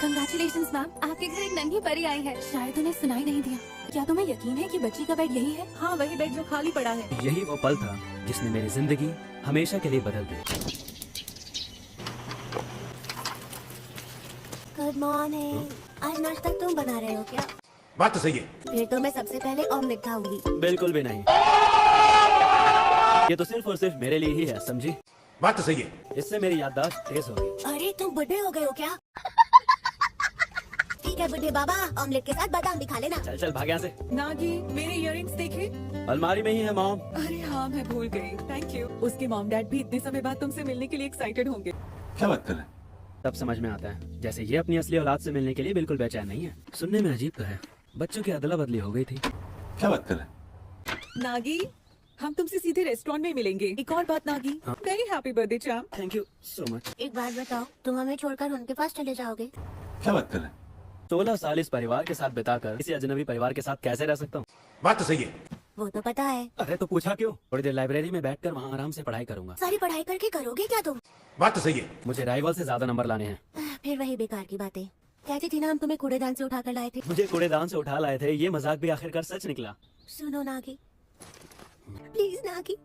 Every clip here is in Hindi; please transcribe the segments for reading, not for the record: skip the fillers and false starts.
कंग्रेचुलेशंस मैम, आपके घर एक नन्ही परी आई है। शायद उन्हें सुनाई नहीं दिया। क्या तुम्हें यकीन है कि बच्ची का बेड यही है? हाँ, वही बेड जो खाली पड़ा है। यही वो पल था जिसने मेरी जिंदगी हमेशा के लिए बदल दी। Good morning. आज नाश्ता तुम बना रहे हो क्या? बात तो सही है। फिर तो मैं सबसे पहले ऑमलेट खाऊंगी। बिल्कुल भी नहीं, ये तो सिर्फ और सिर्फ मेरे लिए ही है, समझी? बात तो सही है। इससे मेरी याददाश्त तेज हो गई। अरे तुम बुढ़े हो गए हो क्या? ठीक है बुढ़े बाबा, ऑमलेट के साथ बादाम भी खा लेना। चल चल भाग यहाँ से। नागी, मेरे इयररिंग्स देखे? अलमारी में ही है मॉम। अरे हाँ, मैं भूल गई। Thank you. उसके मॉम डैड भी इतने समय बाद तुमसे मिलने के लिए एक्साइटेड होंगे। क्या बात कर रहे हैं? तब समझ में आता है जैसे ये अपनी असली औलाद से मिलने के लिए बिल्कुल बेचैन नहीं है। सुनने में अजीब तो है, बच्चों की अदला बदली हो गई थी। क्या बात कर रहे हैं? नागी, हम तुमसे सीधे रेस्टोरेंट में मिलेंगे। एक और बात नागी, हाँ? Very happy birthday charm. Thank you so much. एक बात बताओ, तुम हमें छोड़कर उनके पास चले जाओगे? क्या बात कर रहे हैं? 16 साल इस परिवार के साथ बिताकर किसी अजनबी परिवार के साथ कैसे रह सकता हूँ? बात तो सही है। वो तो पता है। अरे तो पूछा क्यों? थोड़ी देर लाइब्रेरी में बैठकर वहाँ आराम से पढ़ाई करूंगा। सारी पढ़ाई करके करोगे क्या तुम? बात तो सही है। मुझे राइवल से ज्यादा नंबर लाने हैं। फिर वही बेकार की बातें। कहती थी ना हम तुम्हें कूड़ेदान से उठा कर लाए थे। मुझे कूड़ेदान से उठा लाए थे, ये मजाक भी आखिरकार सच निकला। सुनो नागी, प्लीज नागी,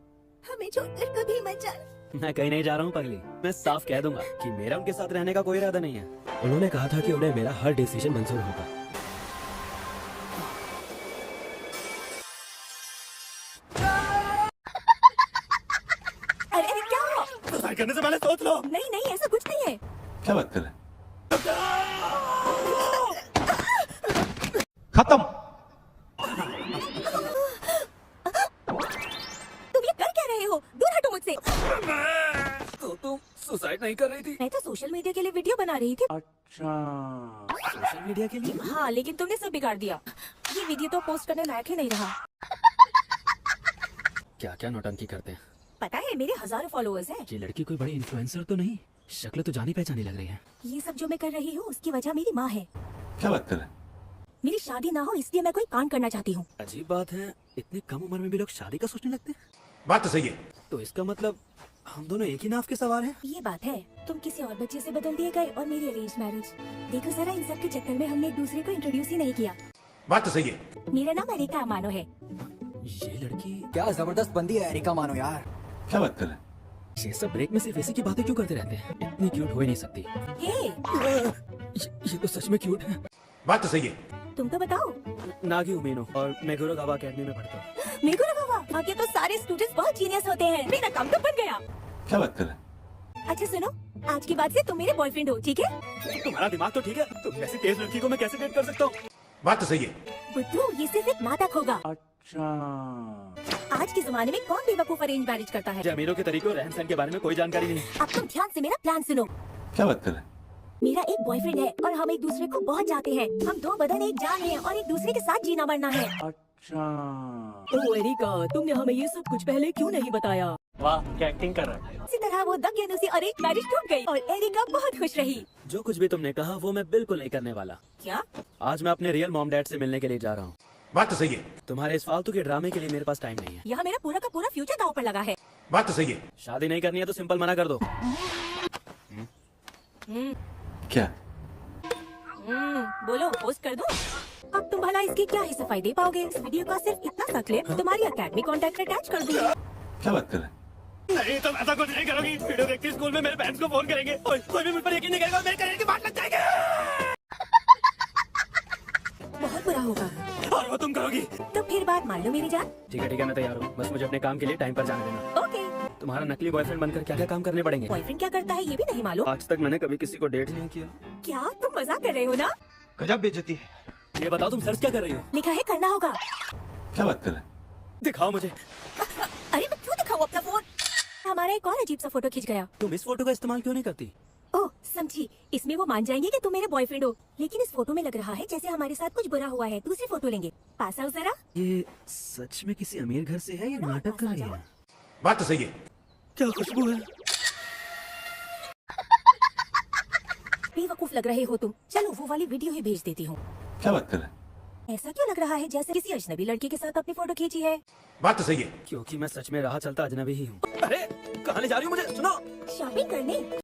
हमें छोड़कर कभी मत जाना। मैं कहीं नहीं जा रहा हूँ पगली। मैं साफ कह दूंगा कि मेरा उनके साथ रहने का कोई इरादा नहीं है। उन्होंने कहा था कि उन्हें मेरा हर डिसीजन मंजूर होगा। अरे अरे क्या हुआ? सुसाइड करने से पहले सोच लो। नहीं नहीं, ऐसा कुछ नहीं है। क्या बात कर रहे हैं? खत्म। तुम ये कर क्या रहे हो? दूर हटो मुझसे। तो तुम सुसाइड नहीं कर रही थी? मैं तो सोशल मीडिया के लिए वीडियो बना रही थी। अच्छा, सोशल मीडिया के लिए? हाँ, लेकिन तुमने सब बिगाड़ दिया। ये वीडियो तो पोस्ट करने लायक ही नहीं रहा। क्या क्या नौटंकी करते हैं। पता है, मेरे हजारों फॉलोअर्स हैं। ये लड़की कोई बड़ी इन्फ्लुएंसर तो नहीं? शक्ल तो जानी पहचानी लग रही है। ये सब जो मैं कर रही हूँ उसकी वजह मेरी माँ है। क्या बात कर रहे हैं? मेरी शादी ना हो इसलिए मैं कोई कांड करना चाहती हूँ। अजीब बात है, इतनी कम उम्र में भी लोग शादी का सोचने लगते हैं। बात तो सही है। तो इसका मतलब हम दोनों एक ही नाव के सवार हैं। ये बात है, तुम किसी और बच्चे से बदल दिए गए और मेरी अरेंज मैरिज। देखो जरा, इन सब के चक्कर में हमने एक दूसरे को इंट्रोड्यूस ही नहीं किया। बात तो सही है। मेरा नाम अरिका अमानो है। ये लड़की, क्या जबरदस्त बंदी है एरिका मानो यार। क्या बात कर रहे हैं? ये सब ब्रेक में सिर्फ इसी की बातें क्यों करते रहते हैं? इतनी क्यूट हो ही नहीं सकती। हे, ये तो सच में क्यूट है। बात तो सही है। तुम तो बताओ। नागी उमीनो और मैं गुरुगावा अकेडमी में पढ़ता हूँ। मेरे को लगा वहाँ के तो सारे स्टूडेंट्स बहुत जीनियस होते हैं। मेरा काम तो बन गया। क्या बात कर रहे हैं? अच्छा सुनो, आज के बाद से तुम मेरे बॉयफ्रेंड हो, ठीक है? तुम्हारा दिमाग तो ठीक है? तुम ऐसी तेज लड़की को मैं कैसे डेट कर सकता हूँ? बात तो सही है। बुद्धू, ये सिर्फ एक नाटक होगा। अच्छा, आज के जमाने में कौन बेवकूफ अरेंज मैरिज करता है? अमीरों के तरीके और रहन सहन के बारे में कोई जानकारी नहीं। अब तुम ध्यान से मेरा प्लान सुनो। क्या बात कर रहे हैं? मेरा एक बॉयफ्रेंड है और हम एक दूसरे को बहुत चाहते हैं। हम दो बदन एक जान हैं और एक दूसरे के साथ जीना मरना है। अच्छा, ओह एरिका, तुमने हमें ये सब कुछ पहले क्यों नहीं बताया? वाह क्या एक्टिंग कर रहा है। इसी तरह वो दज्ञानुसी अरेंज मैरिज टूट गई और एरिका बहुत खुश रही। जो कुछ भी तुमने कहा वो मैं बिल्कुल नहीं करने वाला। क्या? आज मैं अपने रियल मॉम डैड से मिलने के लिए जा रहा हूँ। बात तो सही है। तुम्हारे इस फालतू के ड्रामे के लिए मेरे पास टाइम नहीं है। यहाँ मेरा पूरा का पूरा फ्यूचर दांव पर लगा है। बात तो सही है। शादी नहीं करनी है तो सिंपल मना कर दो। क्या? बोलो, पोस्ट कर दो। अब तुम भला इसकी क्या ही सफाई दे पाओगे? इस वीडियो का सिर्फ इतना सा क्लिप तुम्हारी अकेडमी कॉन्टैक्ट अटैच कर दूंगी। क्या बात कर रहे हैं? नहीं तुम ऐसा कुछ नहीं करोगी। वीडियो देख के स्कूल में मेरे पेरेंट्स को फोन करेंगे और कोई भी मुझ पर यकीन नहीं करेगा और मेरे करियर की बात लग जाएगी। बहुत बुरा होगा। और वो तुम करोगी। तो फिर बात मान लो मेरी जान। ठीक है मैं तैयार हूँ। बस मुझे अपने काम के लिए टाइम पर जाने देना। ओके। तुम्हारा नकली बॉयफ्रेंड बनकर क्या क्या काम करने पड़ेंगे? बॉयफ्रेंड क्या करता है ये भी नहीं मालूम? आज तक मैंने कभी किसी को डेट नहीं किया। क्या तुम मजाक कर रहे हो ना? गजब बेइज्जती है। ये बताओ तुम सर्च क्या कर रही हो? लिखा है करना होगा। क्या बात कर रहे हैं? दिखाओ मुझे। अरे मैं क्यों दिखाऊं अपना फोन? हमारा एक और अजीब सा फोटो खिंच गया। तुम इस फोटो का इस्तेमाल क्यों नहीं करती? ओह समझी, इसमें वो मान जाएंगे कि तुम मेरे बॉयफ्रेंड हो। लेकिन इस फोटो में लग रहा है जैसे हमारे साथ कुछ बुरा हुआ है। दूसरी फोटो लेंगे। पास आओ जरा। ये सच में किसी अमीर घर से है या नाटक कर रही है? बात तो सही है। क्या खुशबू है? बेवकूफ लग रहे हो तुम। चलो वो वाली वीडियो ही भेज देती हूँ। क्या बात कर रहे हैं? ऐसा क्यों लग रहा है जैसे किसी अजनबी लड़की के साथ अपनी फोटो खींची है? बात तो सही है। क्योंकि मैं सच में राह चलता अजनबी ही हूँ। अरे कहाँ ले जा रही हो मुझे? सुनो। शॉपिंग करने।